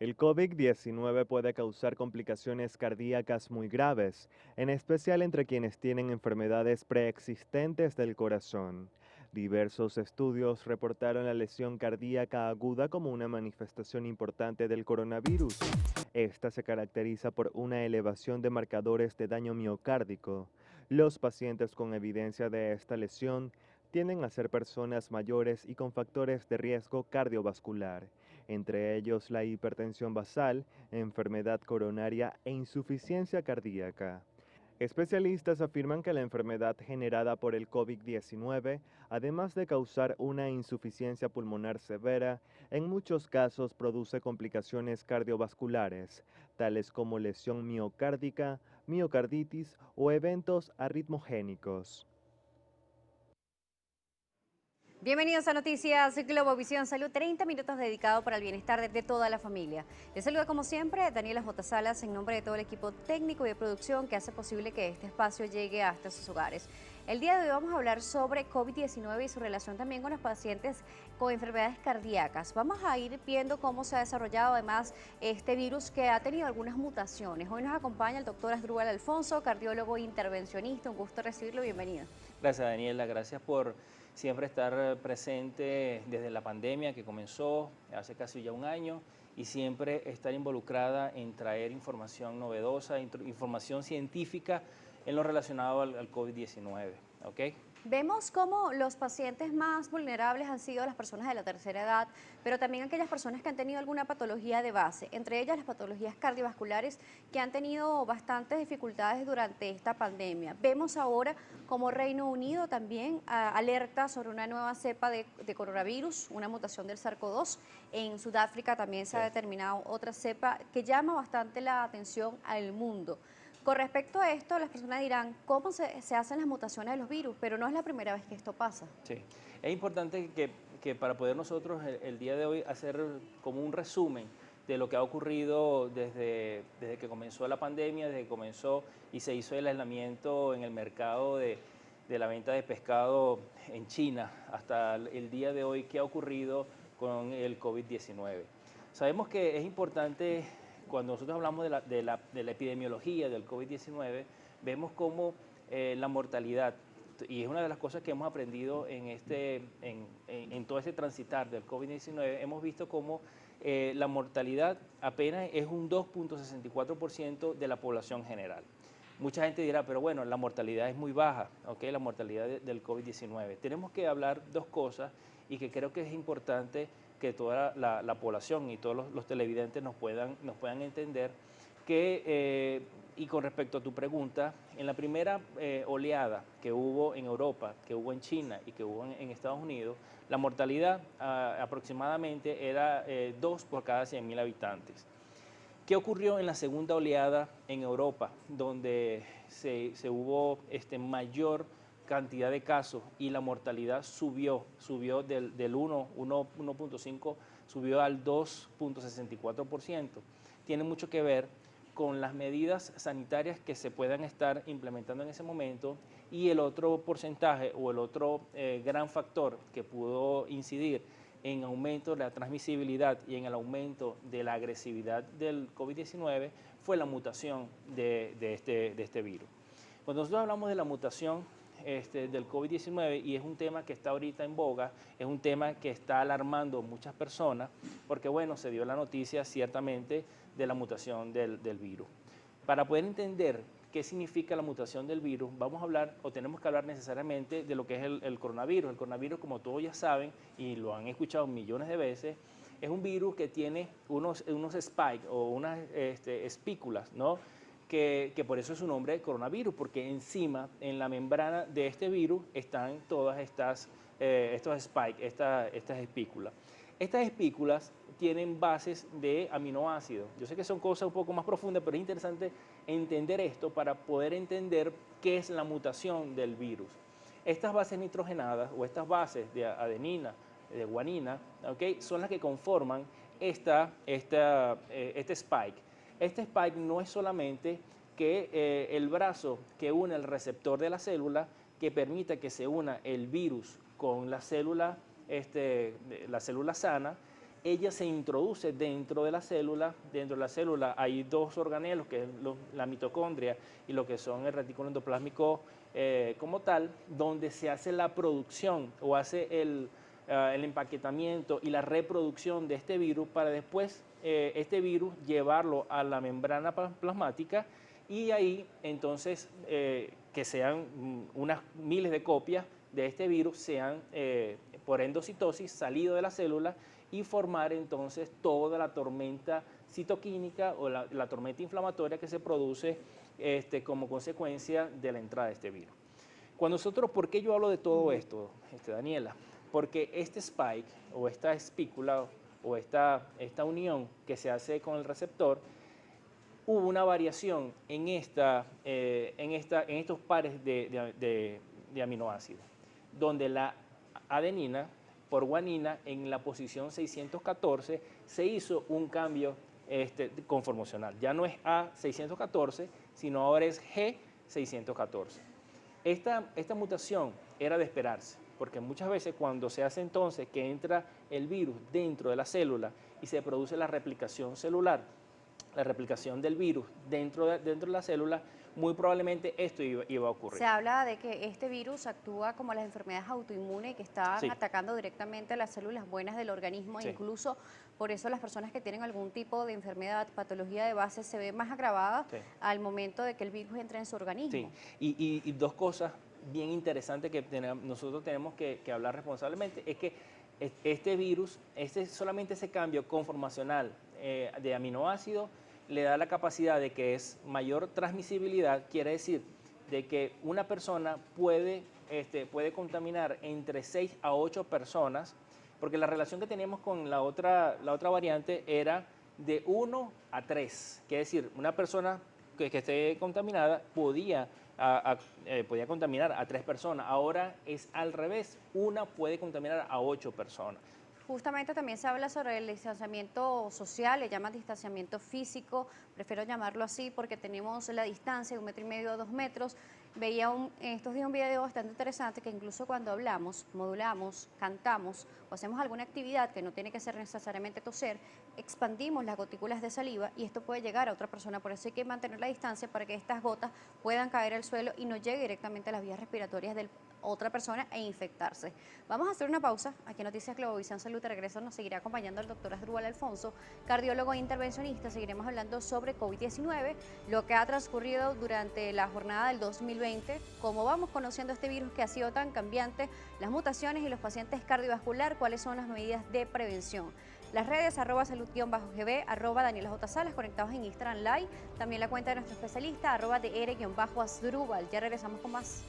El COVID-19 puede causar complicaciones cardíacas muy graves, en especial entre quienes tienen enfermedades preexistentes del corazón. Diversos estudios reportaron la lesión cardíaca aguda como una manifestación importante del coronavirus. Esta se caracteriza por una elevación de marcadores de daño miocárdico. Los pacientes con evidencia de esta lesión tienden a ser personas mayores y con factores de riesgo cardiovascular, entre ellos la hipertensión basal, enfermedad coronaria e insuficiencia cardíaca. Especialistas afirman que la enfermedad generada por el COVID-19, además de causar una insuficiencia pulmonar severa, en muchos casos produce complicaciones cardiovasculares, tales como lesión miocárdica, miocarditis o eventos arritmogénicos. Bienvenidos a Noticias Globovisión Salud, 30 minutos dedicados para el bienestar de toda la familia. Les saluda como siempre Daniela J. Salas en nombre de todo el equipo técnico y de producción que hace posible que este espacio llegue hasta sus hogares. El día de hoy vamos a hablar sobre COVID-19 y su relación también con los pacientes con enfermedades cardíacas. Vamos a ir viendo cómo se ha desarrollado además este virus que ha tenido algunas mutaciones. Hoy nos acompaña el doctor Asdrúbal Alfonso, cardiólogo e intervencionista. Un gusto recibirlo, bienvenido. Gracias, Daniela, gracias por siempre estar presente desde la pandemia que comenzó hace casi ya un año y siempre estar involucrada en traer información novedosa, información científica en lo relacionado al COVID-19, ¿ok? Vemos cómo los pacientes más vulnerables han sido las personas de la tercera edad, pero también aquellas personas que han tenido alguna patología de base, entre ellas las patologías cardiovasculares que han tenido bastantes dificultades durante esta pandemia. Vemos ahora como Reino Unido también alerta sobre una nueva cepa de coronavirus, una mutación del SARS-CoV-2. En Sudáfrica también se ha determinado otra cepa que llama bastante la atención al mundo. Con respecto a esto, las personas dirán, ¿cómo se hacen las mutaciones de los virus? Pero no es la primera vez que esto pasa. Sí, es importante que para poder nosotros el día de hoy hacer como un resumen de lo que ha ocurrido desde que comenzó la pandemia, desde que comenzó y se hizo el aislamiento en el mercado de la venta de pescado en China hasta el día de hoy, qué ha ocurrido con el COVID-19. Sabemos que es importante, cuando nosotros hablamos de la epidemiología del COVID-19, vemos cómo la mortalidad, y es una de las cosas que hemos aprendido en todo este transitar del COVID-19, hemos visto cómo la mortalidad apenas es un 2.64% de la población general. Mucha gente dirá, pero bueno, la mortalidad es muy baja, ¿ok? La mortalidad del COVID-19. Tenemos que hablar dos cosas y que creo que es importante que toda la población y todos los televidentes nos puedan entender que, y con respecto a tu pregunta, en la primera oleada que hubo en Europa, que hubo en China y que hubo en Estados Unidos, la mortalidad aproximadamente era 2 por cada 100.000 habitantes. ¿Qué ocurrió en la segunda oleada en Europa, donde se hubo mayor cantidad de casos y la mortalidad subió del 1.5, subió al 2.64%? Tiene mucho que ver con las medidas sanitarias que se puedan estar implementando en ese momento, y el otro porcentaje o el otro gran factor que pudo incidir en aumento de la transmisibilidad y en el aumento de la agresividad del COVID-19 fue la mutación de este virus. Cuando nosotros hablamos de la mutación del COVID-19, y es un tema que está ahorita en boga, es un tema que está alarmando a muchas personas, porque bueno, se dio la noticia ciertamente de la mutación del virus. Para poder entender qué significa la mutación del virus, vamos a hablar, o tenemos que hablar necesariamente, de lo que es el coronavirus. El coronavirus, como todos ya saben, y lo han escuchado millones de veces, es un virus que tiene unos spikes o unas espículas, ¿no? Que por eso es su nombre coronavirus, porque encima, en la membrana de este virus, están todas estos spikes, estas espículas. Estas espículas tienen bases de aminoácidos. Yo sé que son cosas un poco más profundas, pero es interesante entender esto para poder entender qué es la mutación del virus. Estas bases nitrogenadas o estas bases de adenina, de guanina, ¿okay?, son las que conforman este spike. Este spike no es solamente que el brazo que une el receptor de la célula, que permita que se una el virus con la célula sana, ella se introduce dentro de la célula. Dentro de la célula hay dos organelos, que es la mitocondria y lo que son el retículo endoplásmico como tal, donde se hace la producción o hace el empaquetamiento y la reproducción de este virus para después este virus llevarlo a la membrana plasmática y ahí entonces que sean unas miles de copias de este virus sean por endocitosis salido de la célula y formar entonces toda la tormenta citoquímica o la tormenta inflamatoria que se produce como consecuencia de la entrada de este virus. ¿Por qué yo hablo de todo esto, Daniela? Porque este spike o esta espícula o esta unión que se hace con el receptor, hubo una variación en estos pares de aminoácidos, donde la adenina por guanina en la posición 614 se hizo un cambio conformacional. Ya no es A614, sino ahora es G614. Esta mutación era de esperarse, porque muchas veces cuando se hace entonces que entra el virus dentro de la célula y se produce la replicación celular, la replicación del virus dentro de la célula, muy probablemente esto iba a ocurrir. Se habla de que este virus actúa como las enfermedades autoinmunes que están atacando directamente a las células buenas del organismo, incluso por eso las personas que tienen algún tipo de enfermedad, patología de base, se ven más agravadas al momento de que el virus entre en su organismo. Sí, y dos cosas bien interesantes que nosotros tenemos que hablar responsablemente, es que este virus, solamente ese cambio conformacional de aminoácidos le da la capacidad de que es mayor transmisibilidad, quiere decir de que una persona puede contaminar entre 6 a 8 personas, porque la relación que teníamos con la otra variante era de 1 a 3, quiere decir, una persona que esté contaminada podía contaminar a 3 personas, ahora es al revés, una puede contaminar a 8 personas. Justamente también se habla sobre el distanciamiento social, le llaman distanciamiento físico, prefiero llamarlo así porque tenemos la distancia de 1,5 metros a 2 metros. Veía en estos días un video bastante interesante que incluso cuando hablamos, modulamos, cantamos o hacemos alguna actividad que no tiene que ser necesariamente toser, expandimos las gotículas de saliva y esto puede llegar a otra persona. Por eso hay que mantener la distancia para que estas gotas puedan caer al suelo y no llegue directamente a las vías respiratorias de otra persona e infectarse. Vamos a hacer una pausa. Aquí en Noticias Globovisión Salud de regreso nos seguirá acompañando el doctor Asdrúbal Alfonso, cardiólogo e intervencionista. Seguiremos hablando sobre COVID-19, lo que ha transcurrido durante la jornada del 2020, cómo vamos conociendo este virus que ha sido tan cambiante, las mutaciones y los pacientes cardiovascular, cuáles son las medidas de prevención. Las redes @salud_gb, @Daniela J. Salas, conectados en Instagram Live, también la cuenta de nuestro especialista, @dr_Asdrúbal. Ya regresamos con más.